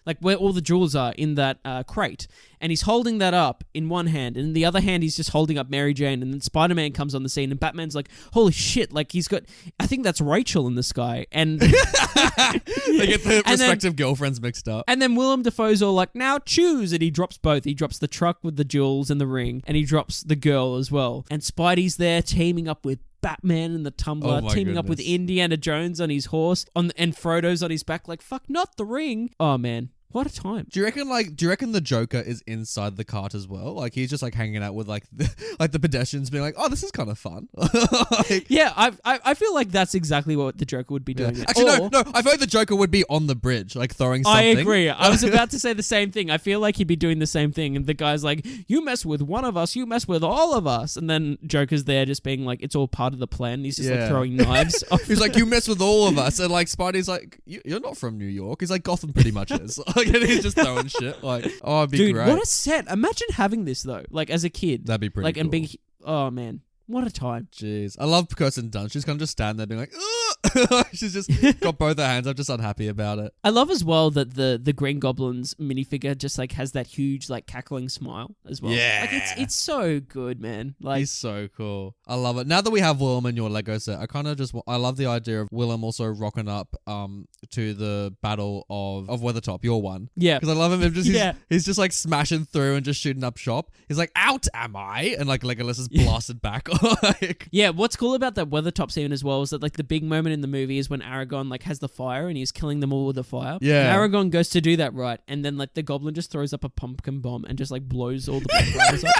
like where all the jewels are in that crate, and he's holding that up in one hand and in the other hand he's just holding up Mary Jane, and then Spider-Man comes on the scene and Batman's like, holy shit, like he's got, I think that's Rachel in the sky, and They get the respective girlfriends mixed up. and then Willem Dafoe's all like, now choose, and he drops both. He drops the truck with the jewels and the ring, and he drops the girl as well. And Spidey's there teaming up with Batman and the Tumbler, Oh my teaming up with goodness. Indiana Jones on his horse, and Frodo's on his back like, fuck, not the ring. Oh man, what a time. Do you reckon the Joker is inside the cart as well? Like he's just like hanging out with like the pedestrians being like, oh, this is kind of fun. Like, Yeah, I feel like that's exactly what the Joker would be doing. yeah. Actually, no, I feel like the Joker would be on the bridge, like throwing something. I agree. I was about to say the same thing. I feel like he'd be doing the same thing. And the guy's like, you mess with one of us, you mess with all of us. And then Joker's there just being like, it's all part of the plan. He's just like Yeah. throwing knives. off He's like, you mess with all of us. And like Spidey's like, you're not from New York. He's like, Gotham pretty much is. Like, and he's just throwing shit. Like, oh, it'd be Dude, great. what a set. Imagine having this though, like as a kid. That'd be pretty like, cool. and being, oh man, what a time. Jeez. I love Kirsten Dunst. She's kind of just standing there being like, ugh! She's just got both her hands. I'm just unhappy about it. I love as well that the Green Goblin's minifigure just like has that huge like cackling smile as well. Yeah. Like it's so good, man. Like He's so cool. I love it. Now that we have Willem in your Lego set, I love the idea of Willem also rocking up to the battle of Weathertop, your one. yeah. Because I love him. Yeah. He's just like smashing through and just shooting up shop. He's like, out am I? And like Legolas is blasted back. Like, Yeah, what's cool about that Weathertop scene as well is that like the big moment in the movie is when Aragorn like has the fire and he's killing them all with the fire. Yeah. And Aragorn goes to do that right, and then like the goblin just throws up a pumpkin bomb and just like blows all the players up.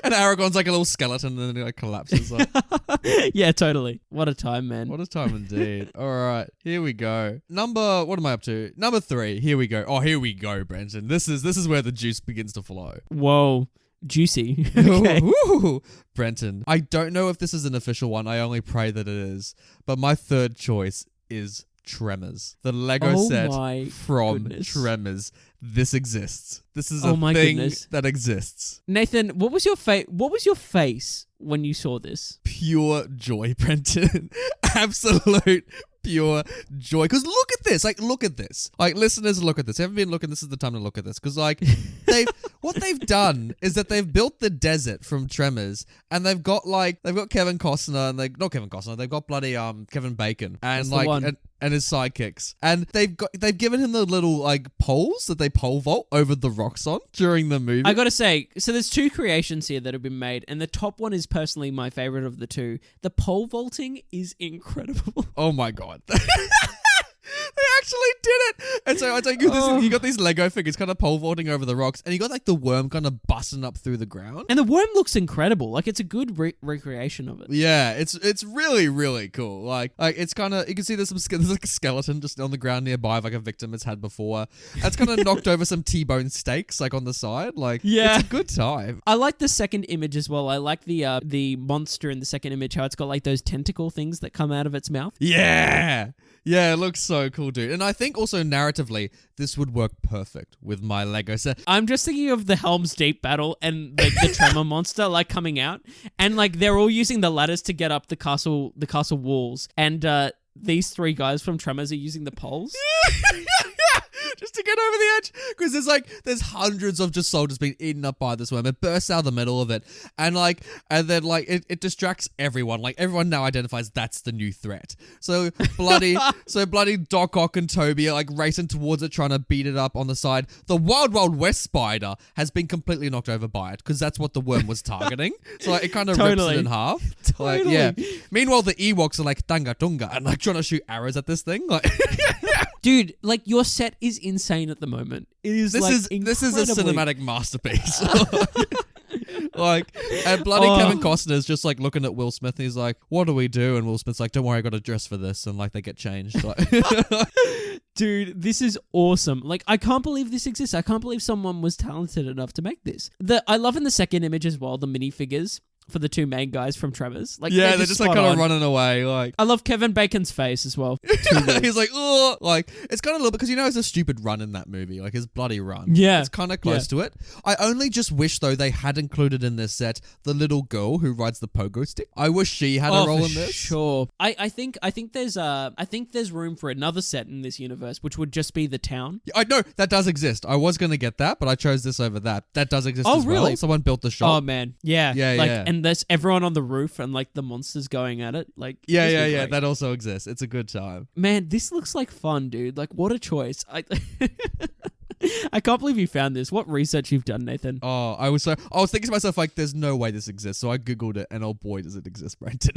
and Aragorn's like a little skeleton and then he like collapses. Like, Yeah, totally. What a time, man. what a time indeed. All right, here we go. What am I up to? Number 3. Here we go. Oh, here we go, Brenton. This is where the juice begins to flow. Whoa. Juicy. Okay. Ooh, Brenton. I don't know if this is an official one. I only pray that it is. But my third choice is Tremors. The Lego set my from goodness. Tremors. This exists. This is a Oh my thing goodness. that exists. Nathan, what was your face when you saw this? Pure joy, Brenton. Absolute pure joy. Because look at this. Like, look at this. Like, listeners, look at this. If you haven't been looking, this is the time to look at this. Because, like, what they've done is that they've built the desert from Tremors, and they've got Kevin Costner, and not Kevin Costner, they've got bloody Kevin Bacon, and That's the like one. and his sidekicks, and they've given him the little like poles that they pole vault over the rocks on during the movie. I gotta say, so there's two creations here that have been made, and the top one is personally my favorite of the two. The pole vaulting is incredible. Oh my god. They actually did it! And so I take you, you got these Lego figures kind of pole vaulting over the rocks, and you got like the worm kind of busting up through the ground. And the worm looks incredible. Like, it's a good recreation of it. Yeah, it's really, really cool. Like it's kind of, you can see there's like a skeleton just on the ground nearby, like a victim has had before. It's kind of knocked over some T-bone steaks like on the side. Like, Yeah. it's a good time. I like the second image as well. I like the monster in the second image, how it's got like those tentacle things that come out of its mouth. Yeah. Yeah, it looks so cool, dude. And I think also narratively, this would work perfect with my Lego set. I'm just thinking of the Helm's Deep battle and like the Tremor monster like coming out, and like they're all using the ladders to get up the castle walls, and these three guys from Tremors are using the poles. Just to get over the edge, because there's hundreds of just soldiers being eaten up by this worm. It bursts out of the middle of it, and then it distracts everyone. Like, everyone now identifies that's the new threat. So bloody Doc Ock and Toby are like racing towards it, trying to beat it up on the side. The Wild Wild West spider has been completely knocked over by it, because that's what the worm was targeting. So like, it kind of rips Totally. it in half. Totally. Like, yeah. Meanwhile, the Ewoks are like Tunga Tunga and like trying to shoot arrows at this thing. Like. Dude, like, your set is insane at the moment. It is This is a incredibly- cinematic masterpiece. Like, and bloody Kevin Costner is just like looking at Will Smith, and he's like, "What do we do?" And Will Smith's like, "Don't worry, I got a dress for this." And like, they get changed. Like, Dude, this is awesome. Like, I can't believe this exists. I can't believe someone was talented enough to make this. I love in the second image as well, the minifigures for the two main guys from Tremors. Like, yeah, they're just like spot kind of on. running away. Like, I love Kevin Bacon's face as well. he's like, "Oh," like, it's kind of a little bit, because it's a stupid run in that movie, like his bloody run. Yeah. It's kind of close to it. I only just wish though they had included in this set the little girl who rides the pogo stick. I wish she had a role in this. Sure. I think there's room for another set in this universe, which would just be the town. I know that does exist. I was gonna get that, but I chose this over that. That does exist Oh, as well. really? Someone built the shop. Oh man, yeah, Yeah, like, yeah. and there's everyone on the roof and like the monsters going at it. Like, Yeah, this yeah, would be yeah. great. That also exists. It's a good time. Man, this looks like fun, dude. Like, what a choice. I can't believe you found this. What research you've done, Nathan? Oh, I was thinking to myself, like, there's no way this exists. So I Googled it, and oh boy, does it exist, Brenton.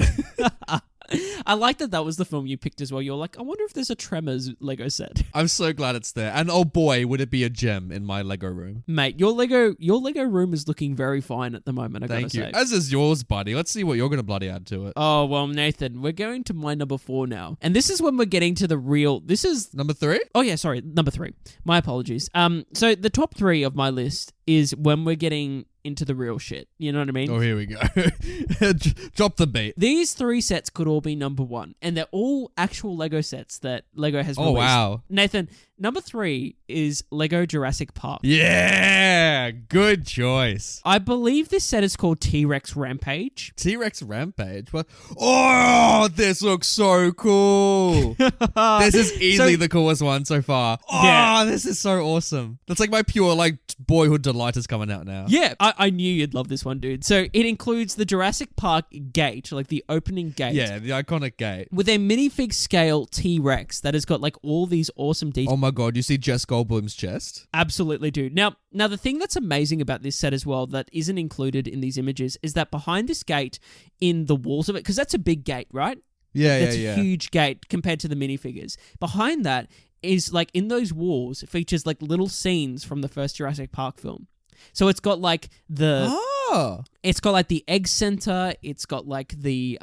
I like that was the film you picked as well. You're like, I wonder if there's a Tremors Lego set. I'm so glad it's there. And oh boy, would it be a gem in my Lego room. Mate, your Lego room is looking very fine at the moment, I Thank gotta you. say. As is yours, buddy. Let's see what you're going to bloody add to it. Oh, well, Nathan, we're going to my number 4 now. And this is when we're getting to the real... This is... Number 3? Oh, yeah, sorry. Number 3. My apologies. So the top 3 of my list is when we're getting into the real shit. You know what I mean? Oh, here we go. Drop the beat. These 3 sets could all be number 1. And they're all actual Lego sets that Lego has released. Oh, wow. Nathan, number 3 is Lego Jurassic Park. Yeah, good choice. I believe this set is called T-Rex Rampage. T-Rex Rampage. What? Oh, this looks so cool. This is easily the coolest one so far. Oh, Yeah. this is so awesome. That's like my pure like boyhood delight is coming out now. Yeah, I knew you'd love this one, dude. So it includes the Jurassic Park gate, like the opening gate. Yeah, the iconic gate. With a minifig scale T-Rex that has got like all these awesome details. Oh my god, you see Jess Goldblum's chest? Absolutely, dude. Now the thing that's amazing about this set as well that isn't included in these images is that behind this gate in the walls of it, because that's a big gate, right? Yeah, That's yeah. a huge gate compared to the minifigures. Behind that is like in those walls features like little scenes from the first Jurassic Park film. So it's got like the Oh. It's got like the egg center. It's got like the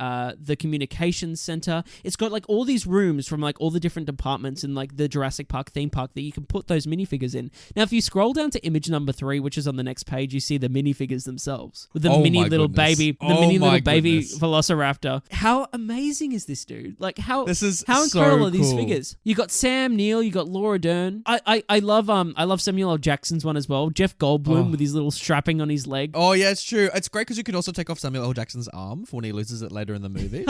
communications center. It's got like all these rooms from like all the different departments in like the Jurassic Park theme park that you can put those minifigures in. Now, if you scroll down to image number 3, which is on the next page, you see the minifigures themselves with the mini little baby Velociraptor. How amazing is this, dude? Like how incredible so are these cool. figures? You got Sam Neill, you got Laura Dern. I love Samuel L. Jackson's one as well. Jeff Goldblum with his little strapping on his leg. Oh yeah, it's true. It's great because you can also take off Samuel L. Jackson's arm for when he loses it later in the movie.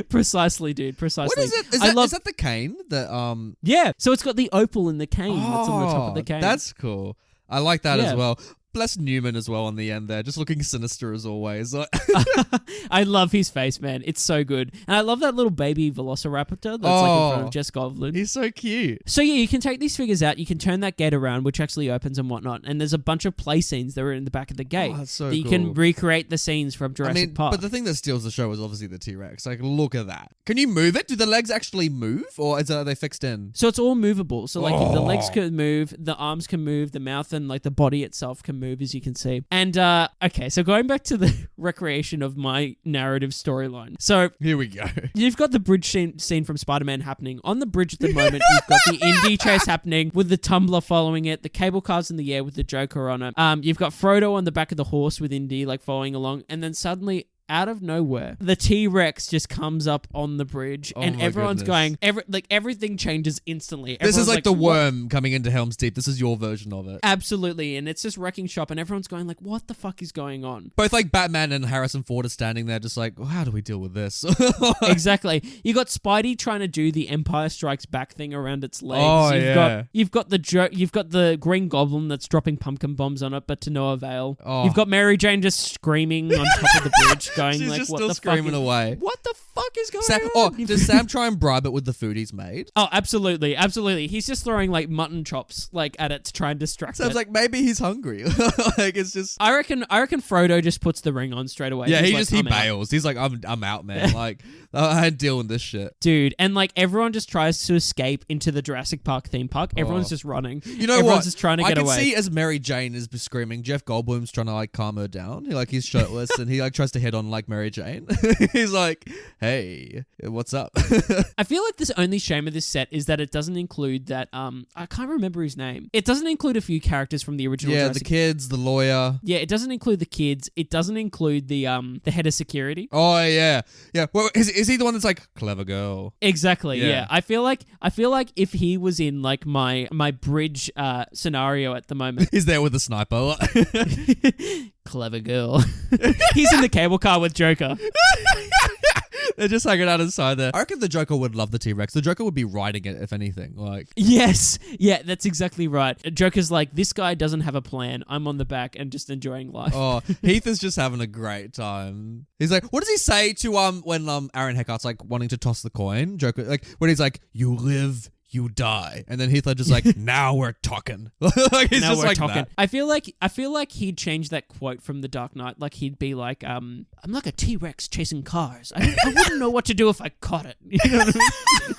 Precisely, dude. Precisely. What is it? Is that the cane? Yeah. So it's got the opal in the cane that's on the top of the cane. That's cool. I like that Yeah. as well. Bless Newman as well on the end there, just looking sinister as always. I love his face, man. It's so good. And I love that little baby Velociraptor that's like in front of Jess Goldblum. He's so cute. So yeah, you can take these figures out, you can turn that gate around, which actually opens and whatnot, and there's a bunch of play scenes that are in the back of the gate that's so that you cool. can recreate the scenes from Jurassic Park. But the thing that steals the show is obviously the T-Rex. Like, look at that. Can you move it? Do the legs actually move, or are they fixed in? So it's all movable. So like the legs can move, the arms can move, the mouth and like the body itself can move, as you can see. And okay, so going back to the recreation of my narrative storyline. So Here we go. you've got the bridge scene from Spider-Man happening. On the bridge at the moment, you've got the Indy chase happening with the tumbler following it, the cable cars in the air with the Joker on it. You've got Frodo on the back of the horse with Indy like following along, and then suddenly, out of nowhere, the T-Rex just comes up on the bridge, and everyone's going, everything changes instantly. This is Everyone's like the "What?" worm coming into Helm's Deep. This is your version of it. Absolutely, and it's just wrecking shop, and everyone's going like, what the fuck is going on? Both like Batman and Harrison Ford are standing there just like, well, how do we deal with this? Exactly. You got Spidey trying to do the Empire Strikes Back thing around its legs. Oh, You've got the Green Goblin that's dropping pumpkin bombs on it, but to no avail. Oh. You've got Mary Jane just screaming on top of the bridge, going She's like, just what still the screaming fuck away. What the fuck is going Sam, on? does Sam try and bribe it with the food he's made? Oh, absolutely. He's just throwing like mutton chops like at it to try and distract Sam's it. like, maybe he's hungry. Like, it's just... I reckon Frodo just puts the ring on straight away. Yeah, He's he like, "I'm out." bails. He's like, I'm out, man. Like, I ain't dealing with this shit. Dude, and like everyone just tries to escape into the Jurassic Park theme park. Everyone's just running. You know Everyone's what? just trying to get away. I can see as Mary Jane is screaming, Jeff Goldblum's trying to like calm her down. He's shirtless and he like tries to hit on like Mary Jane. He's like, hey, what's up? I feel like the only shame of this set is that it doesn't include that I can't remember his name. It doesn't include a few characters from the original Jurassic. The kids, the lawyer. Yeah, it doesn't include the kids. It doesn't include the head of security. Oh yeah. Well, is he the one that's like clever girl? Exactly. Yeah. Yeah. I feel like if he was in like my bridge scenario at the moment. He's there with the sniper. Clever girl. He's in the cable car with Joker. They're just hanging out inside there. I reckon the Joker would love the T-Rex. The Joker would be riding it, if anything. Like, Yes. Yeah, that's exactly right. Joker's like, this guy doesn't have a plan. I'm on the back and just enjoying life. oh, Heath is just having a great time. He's like, what does he say to when Aaron Eckhart's like wanting to toss the coin? Joker, like when he's like, you live, you die, and then Heath Ledger's like, now we're talking. Like, he's Now just we're like talking. that. I feel like he'd change that quote from The Dark Knight. Like he'd be like, I'm like a T-Rex chasing cars. I wouldn't know what to do if I caught it. You know what I mean?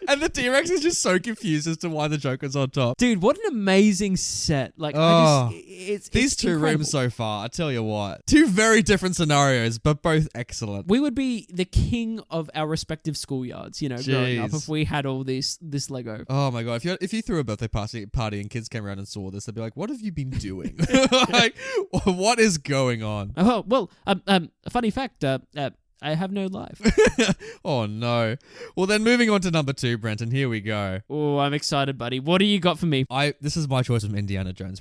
And the T-Rex is just so confused as to why the Joker's on top. Dude, what an amazing set! Like, it's These two incredible. rooms so far, I tell you what. Two very different scenarios, but both excellent. We would be the king of our respective schoolyards, growing up Jeez. if we had all this Lego. Oh my god! If you threw a birthday party and kids came around and saw this, they'd be like, "What have you been doing? Like, what is going on?" Oh well, a funny fact. I have no life. Oh no! Well then, moving on to number 2, Brenton. Here we go. Oh, I'm excited, buddy. What do you got for me? This is my choice from Indiana Jones.